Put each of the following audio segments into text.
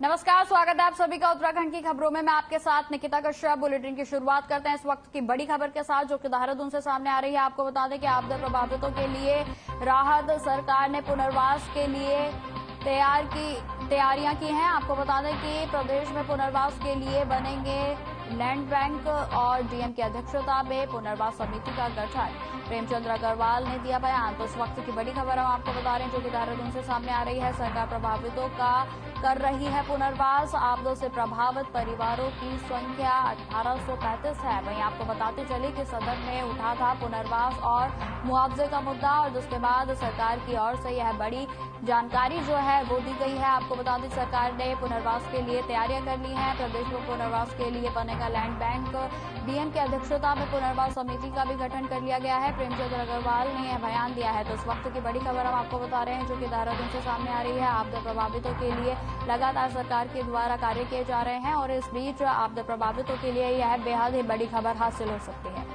नमस्कार, स्वागत है आप सभी का उत्तराखंड की खबरों में। मैं आपके साथ निकिता कश्यप। बुलेटिन की शुरुआत करते हैं इस वक्त की बड़ी खबर के साथ, जो कि देहरादून से सामने आ रही है। आपको बता दें कि आपदा प्रभावितों के लिए राहत सरकार ने पुनर्वास के लिए तैयारियां की हैं। आपको बता दें कि प्रदेश में पुनर्वास के लिए बनेंगे लैंड बैंक और डीएम की अध्यक्षता में पुनर्वास समिति का गठन। प्रेमचंद्र अग्रवाल ने दिया बयान। तो इस वक्त की बड़ी खबर हम आपको बता रहे हैं, जो कि देहरादून से सामने आ रही है। सरकार प्रभावितों का कर रही है पुनर्वास। आपदों से प्रभावित परिवारों की संख्या 1835 है। वहीं आपको बताते चले कि सदन में उठा था पुनर्वास और मुआवजे का मुद्दा, और जिसके बाद सरकार की ओर से यह बड़ी जानकारी जो है वो दी गई है। आपको बता दें सरकार ने पुनर्वास के लिए तैयारियां कर ली हैं। प्रदेश में पुनर्वास के लिए बनेगा लैंड बैंक। डीएम की अध्यक्षता में पुनर्वास समिति का भी गठन कर लिया गया है। प्रेमचंद्र अग्रवाल ने यह बयान दिया है। तो इस वक्त की बड़ी खबर हम आपको बता रहे हैं, जो कि देहरादून से सामने आ रही है। आपदा प्रभावितों के लिए लगातार सरकार के द्वारा कार्य किए जा रहे हैं, और इस बीच आपदा प्रभावितों के लिए यह बेहद ही बड़ी खबर हासिल हो सकती है।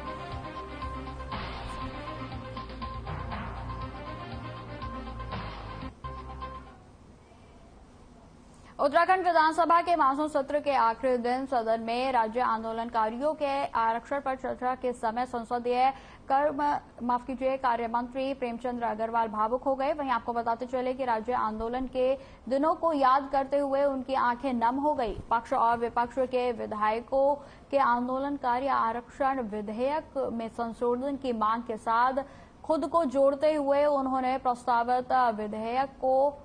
उत्तराखंड विधानसभा के मानसून सत्र के आखिरी दिन सदन में राज्य आंदोलनकारियों के आरक्षण पर चर्चा के समय संसदीय कार्य मंत्री प्रेमचंद्र अग्रवाल भावुक हो गए। वहीं आपको बताते चले कि राज्य आंदोलन के दिनों को याद करते हुए उनकी आंखें नम हो गई। पक्ष और विपक्ष के विधायकों के आंदोलनकारी आरक्षण विधेयक में संशोधन की मांग के साथ खुद को जोड़ते हुए उन्होंने प्रस्तावित विधेयक को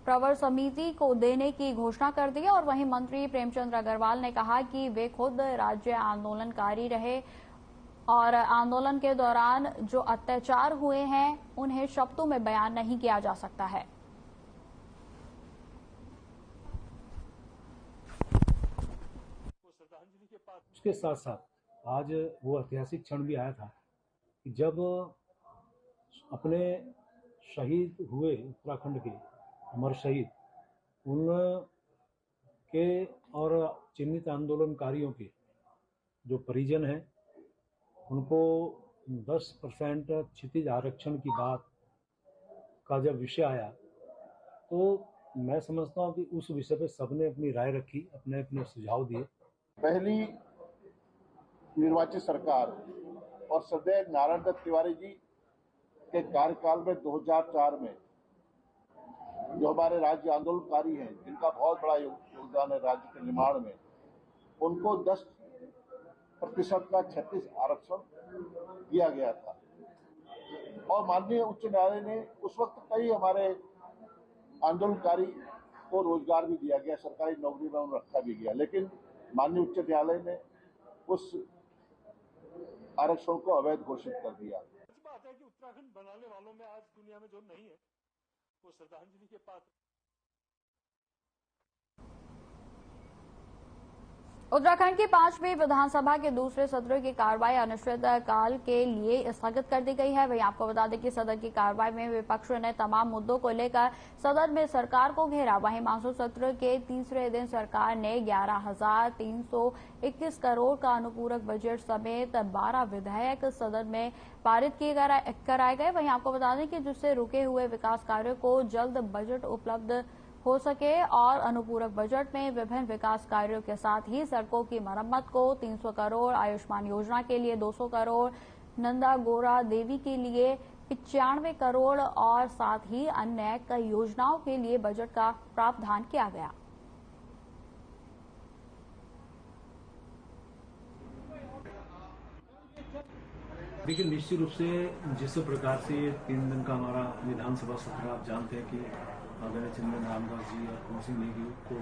प्रवर समिति को देने की घोषणा कर दी। और वहीं मंत्री प्रेमचंद्र अग्रवाल ने कहा कि वे खुद राज्य आंदोलनकारी रहे और आंदोलन के दौरान जो अत्याचार हुए हैं उन्हें शब्दों में बयान नहीं किया जा सकता है। उसके साथ साथ आज वो ऐतिहासिक क्षण भी आया था कि जब अपने शहीद हुए उत्तराखंड के अमर शहीद उनके और चिन्हित आंदोलनकारियों के जो परिजन हैं उनको 10% क्षितिज आरक्षण की बात का जब विषय आया, तो मैं समझता हूँ कि उस विषय पे सबने अपनी राय रखी, अपने अपने सुझाव दिए। पहली निर्वाचित सरकार और श्रद्धेय नारायण दत्त तिवारी जी के कार्यकाल में 2004 में जो हमारे राज्य आंदोलनकारी हैं, जिनका बहुत बड़ा योगदान है राज्य के निर्माण में, उनको 10% का 36 आरक्षण दिया गया था। और माननीय उच्च न्यायालय ने उस वक्त कई हमारे आंदोलनकारी को रोजगार भी दिया गया, सरकारी नौकरी में उन्हें रखा भी गया, लेकिन माननीय उच्च न्यायालय ने उस आरक्षण को अवैध घोषित कर दिया। बात है कि उत्तराखंड बनाने वालों में आज दुनिया में जो नहीं है वो श्रद्धांजलि के पात्र। उत्तराखंड की 5वीं विधानसभा के दूसरे सत्र की कार्रवाई अनिश्चित काल के लिए स्थगित कर दी गई है। वहीं आपको बता दें कि सदन की कार्रवाई में विपक्ष ने तमाम मुद्दों को लेकर सदन में सरकार को घेरा। वहीं मानसून सत्र के तीसरे दिन सरकार ने 11,321 करोड़ का अनुपूरक बजट समेत 12 विधेयक सदन में पारित कराए गए। वहीं आपको बता दें कि जिससे रुके हुए विकास कार्यों को जल्द बजट उपलब्ध हो सके, और अनुपूरक बजट में विभिन्न विकास कार्यों के साथ ही सड़कों की मरम्मत को 300 करोड़, आयुष्मान योजना के लिए 200 करोड़, नंदा गोरा देवी के लिए 95 करोड़ और साथ ही अन्य कई योजनाओं के लिए बजट का प्रावधान किया गया। देखिए, निश्चित रूप से जिस प्रकार से 3 दिन का हमारा विधानसभा सत्र, आप जानते हैं कि आदरणीय चंद्रन रामदास जी और कुंवर सिंह नेगी को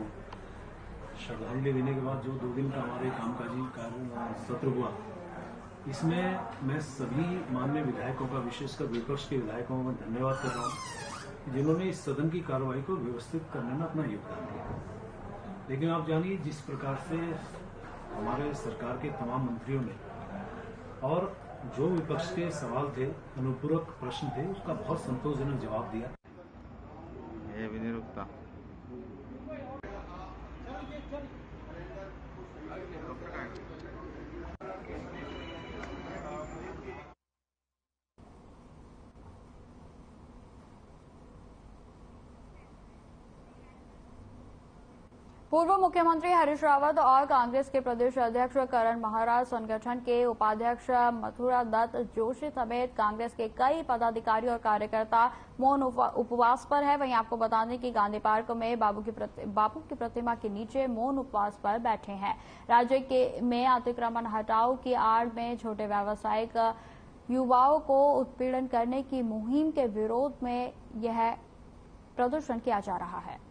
श्रद्धांजलि देने के बाद जो 2 दिन का हमारे कामकाजी सत्र हुआ, इसमें मैं सभी माननीय विधायकों का, विशेषकर विपक्ष के विधायकों का धन्यवाद कर रहा हूँ, जिन्होंने इस सदन की कार्रवाई को व्यवस्थित करने में अपना योगदान दिया। लेकिन आप जानिए, जिस प्रकार से हमारे सरकार के तमाम मंत्रियों ने और जो विपक्ष के सवाल थे, अनुपूरक प्रश्न थे, उसका बहुत संतोषजनक जवाब दिया। ये भी नहीं रुकता। पूर्व मुख्यमंत्री हरीश रावत और कांग्रेस के प्रदेश अध्यक्ष करण महाराज, संगठन के उपाध्यक्ष मथुरा दत्त जोशी समेत कांग्रेस के कई पदाधिकारी और कार्यकर्ता मौन उपवास पर है। वहीं आपको बता दें कि गांधी पार्क में बापू की प्रतिमा के नीचे मौन उपवास पर बैठे हैं। राज्य में अतिक्रमण हटाओ की आड़ में छोटे व्यावसायिक युवाओं को उत्पीड़न करने की मुहिम के विरोध में यह प्रदर्शन किया जा रहा है।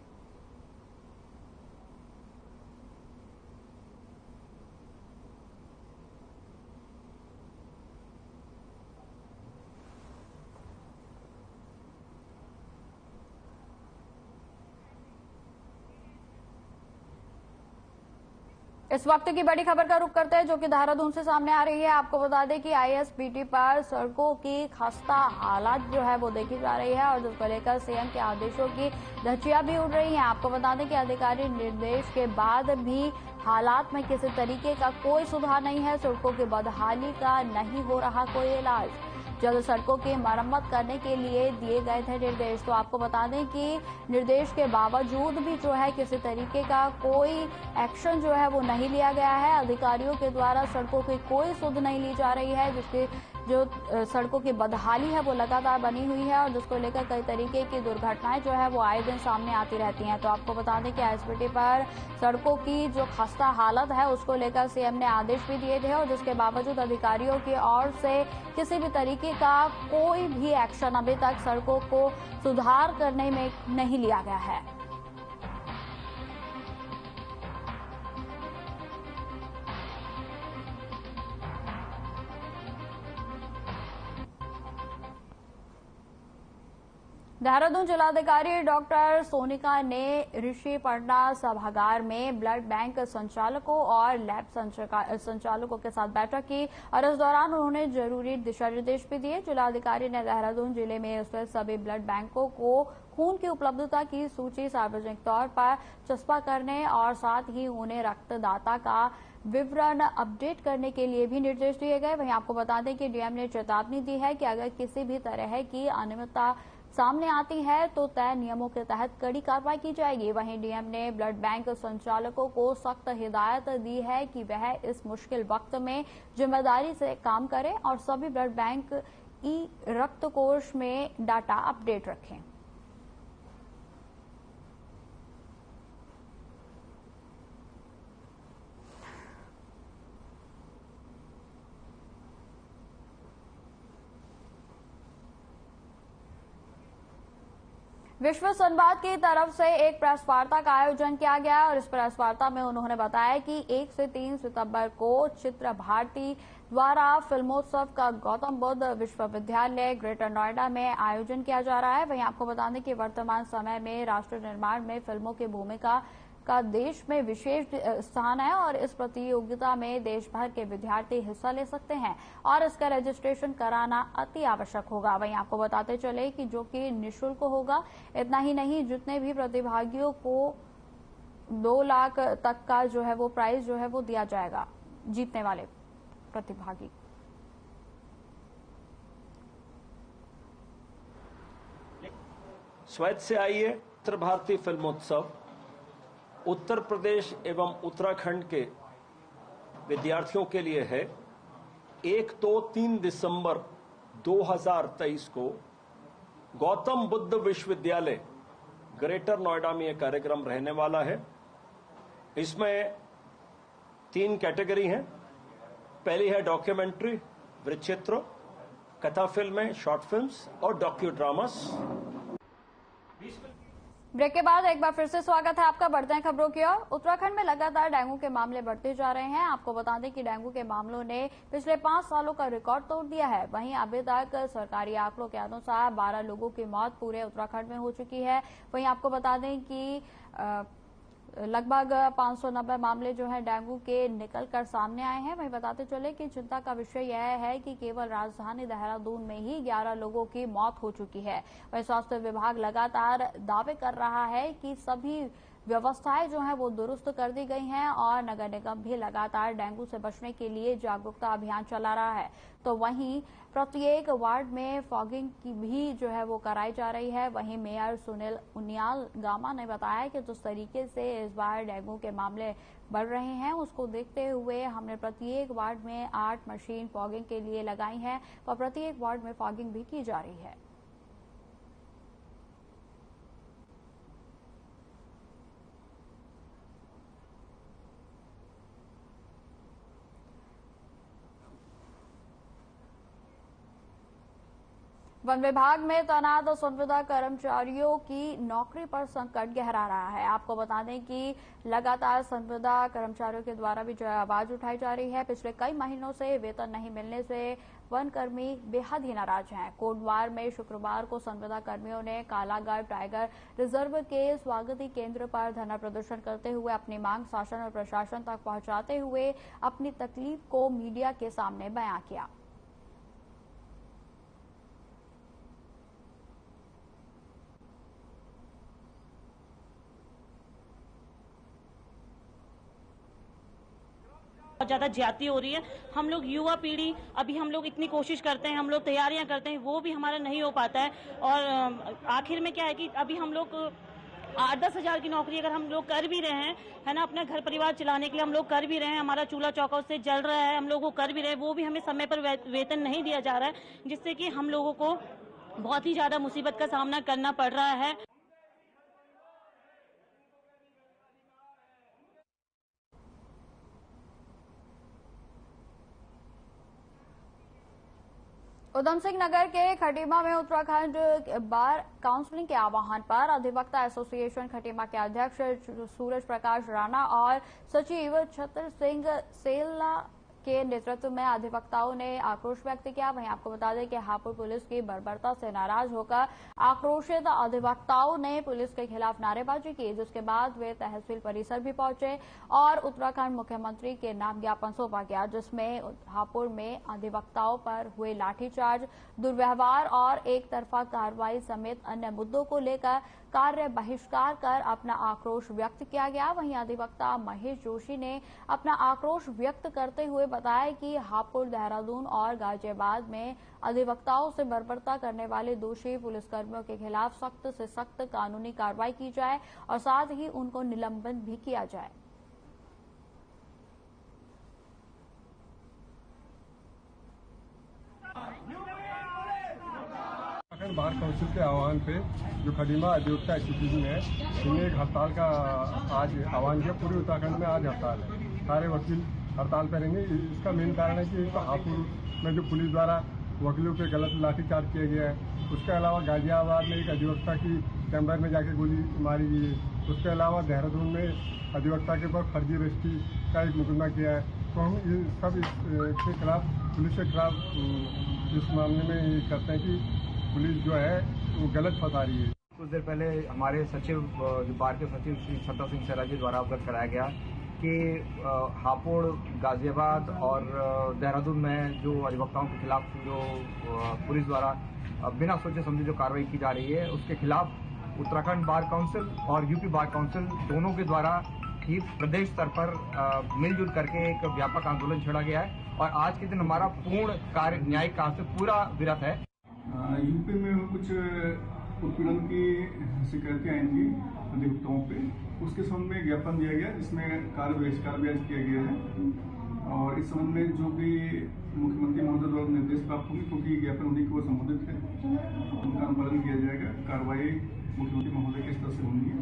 इस वक्त की बड़ी खबर का रुख करते हैं जो कि देहरादून से सामने आ रही है। आपको बता दें कि आईएसबीटी पर सड़कों की खस्ता हालत जो है वो देखी जा रही है और जिसको लेकर सीएम के आदेशों की धज्जियां भी उड़ रही हैं। आपको बता दें कि अधिकारी निर्देश के बाद भी हालात में किसी तरीके का कोई सुधार नहीं है। सड़कों की बदहाली का नहीं हो रहा कोई इलाज। जल्द सड़कों की मरम्मत करने के लिए दिए गए थे निर्देश। तो आपको बता दें कि निर्देश के बावजूद भी जो है किसी तरीके का कोई एक्शन जो है वो नहीं लिया गया है। अधिकारियों के द्वारा सड़कों की कोई सुध नहीं ली जा रही है, जिसकी जो सड़कों की बदहाली है वो लगातार बनी हुई है और जिसको लेकर कई तरीके की दुर्घटनाएं जो है वो आए दिन सामने आती रहती हैं। तो आपको बता दें कि आईएसबीटी पर सड़कों की जो खस्ता हालत है उसको लेकर सीएम ने आदेश भी दिए थे और जिसके बावजूद अधिकारियों की ओर से किसी भी तरीके का कोई भी एक्शन अभी तक सड़कों को सुधार करने में नहीं लिया गया है। देहरादून जिलाधिकारी डॉक्टर सोनिका ने ऋषि पटना सभागार में ब्लड बैंक संचालकों और लैब संचालकों के साथ बैठक की और इस दौरान उन्होंने जरूरी दिशा निर्देश भी दिए। जिलाधिकारी ने देहरादून जिले में स्थित सभी ब्लड बैंकों को खून की उपलब्धता की सूची सार्वजनिक तौर पर चस्पा करने और साथ ही उन्हें रक्तदाता का विवरण अपडेट करने के लिए भी निर्देश दिए गए। वहीं आपको बता दें कि डीएम ने चेतावनी दी है कि अगर किसी भी तरह की अनियमितता सामने आती है तो तय नियमों के तहत कड़ी कार्रवाई की जाएगी। वहीं डीएम ने ब्लड बैंक संचालकों को सख्त हिदायत दी है कि वह इस मुश्किल वक्त में जिम्मेदारी से काम करें और सभी ब्लड बैंक ई रक्त कोष में डाटा अपडेट रखें। विश्व संवाद की तरफ से एक प्रेस वार्ता का आयोजन किया गया और इस प्रेस वार्ता में उन्होंने बताया कि 1 से 3 सितंबर को चित्र भारती द्वारा फिल्मोत्सव का गौतम बुद्ध विश्वविद्यालय ग्रेटर नोएडा में आयोजन किया जा रहा है। वहीं आपको बता दें कि वर्तमान समय में राष्ट्र निर्माण में फिल्मों की भूमिका का देश में विशेष स्थान है और इस प्रतियोगिता में देश भर के विद्यार्थी हिस्सा ले सकते हैं और इसका रजिस्ट्रेशन कराना अति आवश्यक होगा। वहीं आपको बताते चले कि जो कि निःशुल्क होगा। इतना ही नहीं, जितने भी प्रतिभागियों को 2 लाख तक का जो है वो प्राइज जो है वो दिया जाएगा जीतने वाले प्रतिभागी। स्वेच्छा से आइए। उत्तर भारतीय फिल्मोत्सव उत्तर प्रदेश एवं उत्तराखंड के विद्यार्थियों के लिए है। 1 तो 3 दिसंबर 2023 को गौतम बुद्ध विश्वविद्यालय ग्रेटर नोएडा में यह कार्यक्रम रहने वाला है। इसमें 3 कैटेगरी हैं। पहली है डॉक्यूमेंट्री, वृत्तचित्र, कथा फिल्में, शॉर्ट फिल्म्स और डॉक्यू ड्रामास। ब्रेक के बाद एक बार फिर से स्वागत है आपका। बढ़ते हैं खबरों की ओर। उत्तराखंड में लगातार डेंगू के मामले बढ़ते जा रहे हैं। आपको बता दें कि डेंगू के मामलों ने पिछले 5 सालों का रिकॉर्ड तोड़ दिया है। वहीं अभी तक सरकारी आंकड़ों के अनुसार 12 लोगों की मौत पूरे उत्तराखंड में हो चुकी है। वहीं आपको बता दें कि लगभग 590 मामले जो है डेंगू के निकल कर सामने आए हैं। वहीं बताते चले कि चिंता का विषय यह है कि केवल राजधानी देहरादून में ही 11 लोगों की मौत हो चुकी है। वहीं स्वास्थ्य विभाग लगातार दावे कर रहा है कि सभी व्यवस्थाएं जो हैं वो दुरुस्त कर दी गई हैं और नगर निगम भी लगातार डेंगू से बचने के लिए जागरूकता अभियान चला रहा है। तो वहीं प्रत्येक वार्ड में फॉगिंग की भी जो है वो कराई जा रही है। वहीं मेयर सुनील उनियाल गामा ने बताया कि जिस तरीके से इस बार डेंगू के मामले बढ़ रहे हैं उसको देखते हुए हमने प्रत्येक वार्ड में 8 मशीन फॉगिंग के लिए लगाई है और प्रत्येक वार्ड में फॉगिंग भी की जा रही है। वन विभाग में तैनात संविदा कर्मचारियों की नौकरी पर संकट गहरा रहा है। आपको बता दें कि लगातार संविदा कर्मचारियों के द्वारा भी जो है आवाज उठाई जा रही है। पिछले कई महीनों से वेतन नहीं मिलने से वन कर्मी बेहद ही नाराज हैं। कोटद्वार में शुक्रवार को संविदा कर्मियों ने कालागढ़ टाइगर रिजर्व के स्वागती केंद्र पर धरना प्रदर्शन करते हुए अपनी मांग शासन और प्रशासन तक पहुंचाते हुए अपनी तकलीफ को मीडिया के सामने बयां किया। बहुत ज़्यादा ज्यादती हो रही है। हम लोग युवा पीढ़ी अभी हम लोग इतनी कोशिश करते हैं, हम लोग तैयारियां करते हैं, वो भी हमारा नहीं हो पाता है। और आखिर में क्या है कि अभी हम लोग 8-10 हज़ार की नौकरी अगर हम लोग कर भी रहे हैं, है ना, अपने घर परिवार चलाने के लिए हम लोग कर भी रहे हैं, हमारा चूल्हा चौका उससे जल रहा है, हम लोग वो कर भी रहे हैं, वो भी हमें समय पर वेतन नहीं दिया जा रहा है, जिससे कि हम लोगों को बहुत ही ज्यादा मुसीबत का सामना करना पड़ रहा है। उधम सिंह नगर के खटीमा में उत्तराखंड बार काउंसिलिंग के आह्वान पर अधिवक्ता एसोसिएशन खटीमा के अध्यक्ष सूरज प्रकाश राणा और सचिव छतर सिंह सेला के नेतृत्व में अधिवक्ताओं ने आक्रोश व्यक्त किया। वहीं आपको बता दें कि हापुड़ पुलिस की बर्बरता से नाराज होकर आक्रोशित अधिवक्ताओं ने पुलिस के खिलाफ नारेबाजी की, जिसके बाद वे तहसील परिसर भी पहुंचे और उत्तराखंड मुख्यमंत्री के नाम ज्ञापन सौंपा गया, जिसमें हापुड़ में अधिवक्ताओं पर हुए लाठीचार्ज, दुर्व्यवहार और एक तरफा कार्रवाई समेत अन्य मुद्दों को लेकर कार्य बहिष्कार कर अपना आक्रोश व्यक्त किया गया। वहीं अधिवक्ता महेश जोशी ने अपना आक्रोश व्यक्त करते हुए बताया कि हापुड़, देहरादून और गाजियाबाद में अधिवक्ताओं से बर्बरता करने वाले दोषी पुलिसकर्मियों के खिलाफ सख्त से सख्त कानूनी कार्रवाई की जाए और साथ ही उनको निलंबित भी किया जाए। बार काउंसिल के आह्वान पे जो खटीमा अधिवक्ता एसोसिएशन है, इन्हें एक हड़ताल का आज आह्वान किया। पूरे उत्तराखंड में आज हड़ताल है, सारे वकील हड़ताल पर रहेंगे। इसका मेन कारण है कि हापुड़ में जो पुलिस द्वारा वकीलों पे गलत लाठीचार्ज किया गया है, उसके अलावा गाजियाबाद में एक अधिवक्ता की चैम्बर में जाके गोली मारी गई है, उसके अलावा देहरादून में अधिवक्ता के ऊपर फर्जी रजिस्ट्री का एक मुकदमा किया है। तो हम ये सब इसके खिलाफ, पुलिस के खिलाफ इस मामले में ये करते हैं कि पुलिस जो है वो गलत फंसा रही है। कुछ देर पहले हमारे सचिव, जो बार के सचिव श्री छतर सिंह सेला जी द्वारा अवगत कराया गया कि हापुड़, गाजियाबाद और देहरादून में जो अधिवक्ताओं के खिलाफ जो पुलिस द्वारा बिना सोचे समझे जो कार्रवाई की जा रही है, उसके खिलाफ उत्तराखंड बार काउंसिल और यूपी बार काउंसिल दोनों के द्वारा ही प्रदेश स्तर पर मिलजुल करके एक व्यापक आंदोलन छेड़ा गया है और आज के दिन हमारा पूर्ण कार्य न्यायिक कार्य से पूरा विरत है। यूपी में कुछ उत्पीड़न की शिकायतें आई थी अधिवक्ताओं पे, उसके संबंध में ज्ञापन दिया गया, जिसमें कार्य बहिष्कार भी किया गया है और इस संबंध में जो भी मुख्यमंत्री महोदय द्वारा निर्देश प्राप्त होंगे, क्योंकि ज्ञापन उन्हीं को संबोधित है, उनका अनुपालन किया जाएगा। कार्रवाई मुख्यमंत्री महोदय के स्तर से होंगी।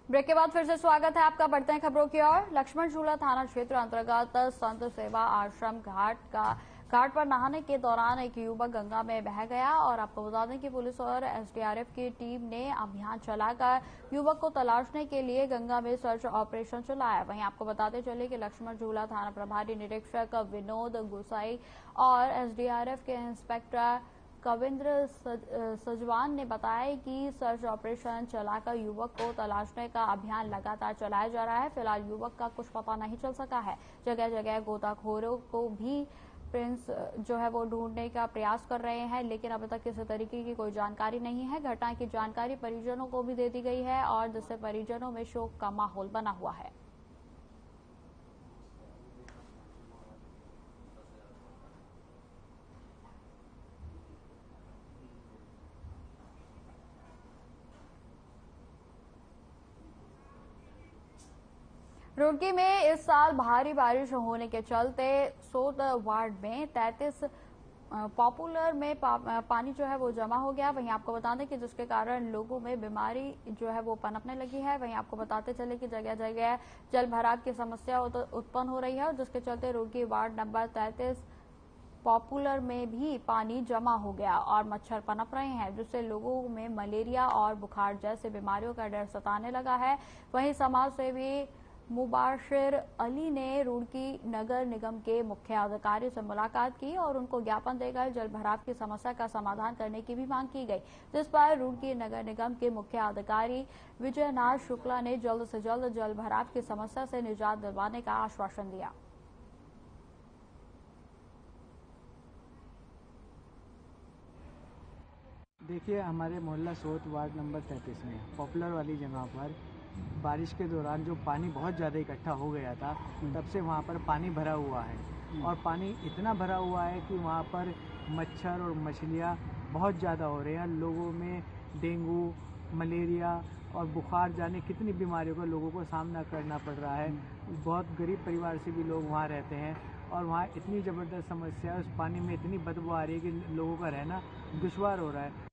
ब्रेक के बाद फिर से स्वागत है आपका। बढ़ते हैं खबरों की ओर। लक्ष्मण झूला थाना क्षेत्र अंतर्गत संत सेवा आश्रम घाट पर नहाने के दौरान एक युवक गंगा में बह गया और आपको बता दें कि पुलिस और एसडीआरएफ की टीम ने अभियान चलाकर युवक को तलाशने के लिए गंगा में सर्च ऑपरेशन चलाया। वहीं आपको बताते चले कि लक्ष्मण झूला थाना प्रभारी निरीक्षक विनोद गुसाई और एसडीआरएफ के इंस्पेक्टर कविंद्र सजवान ने बताया कि सर्च ऑपरेशन चलाकर युवक को तलाशने का अभियान लगातार चलाया जा रहा है। फिलहाल युवक का कुछ पता नहीं चल सका है। जगह जगह गोताखोरों को भी प्रिंस जो है वो ढूंढने का प्रयास कर रहे हैं, लेकिन अभी तक किसी तरीके की कोई जानकारी नहीं है। घटना की जानकारी परिजनों को भी दे दी गई है और जिससे परिजनों में शोक का माहौल बना हुआ है। रुड़की में इस साल भारी बारिश होने के चलते सोत वार्ड में 33 पॉपुलर में पानी जो है वो जमा हो गया। वहीं आपको बता दें कि जिसके कारण लोगों में बीमारी जो है वो पनपने लगी है। वहीं आपको बताते चले कि जगह जगह जल भराव की समस्या उत्पन्न हो रही है और जिसके चलते रुड़की वार्ड नंबर 33 पॉपुलर में भी पानी जमा हो गया और मच्छर पनप रहे हैं, जिससे लोगों में मलेरिया और बुखार जैसे बीमारियों का डर सताने लगा है। वहीं समाज सेवी मुबाशिर अली ने रुड़की नगर निगम के मुख्य अधिकारी से मुलाकात की और उनको ज्ञापन देकर जल भराव की समस्या का समाधान करने की भी मांग की गई, जिस पर रुड़की नगर निगम के मुख्य अधिकारी विजयनाथ शुक्ला ने जल्द से जल्द जल भराव की समस्या से निजात दिलवाने का आश्वासन दिया। देखिए, हमारे मोहल्ला सोत वार्ड नंबर 33 में पॉपुलर वाली जगह पर बारिश के दौरान जो पानी बहुत ज़्यादा इकट्ठा हो गया था, तब से वहाँ पर पानी भरा हुआ है और पानी इतना भरा हुआ है कि वहाँ पर मच्छर और मछलियाँ बहुत ज़्यादा हो रहे हैं। लोगों में डेंगू, मलेरिया और बुखार जाने कितनी बीमारियों का लोगों को सामना करना पड़ रहा है। बहुत गरीब परिवार से भी लोग वहाँ रहते हैं और वहाँ इतनी ज़बरदस्त समस्या है, उस पानी में इतनी बदबू आ रही है कि लोगों का रहना दुश्वार हो रहा है।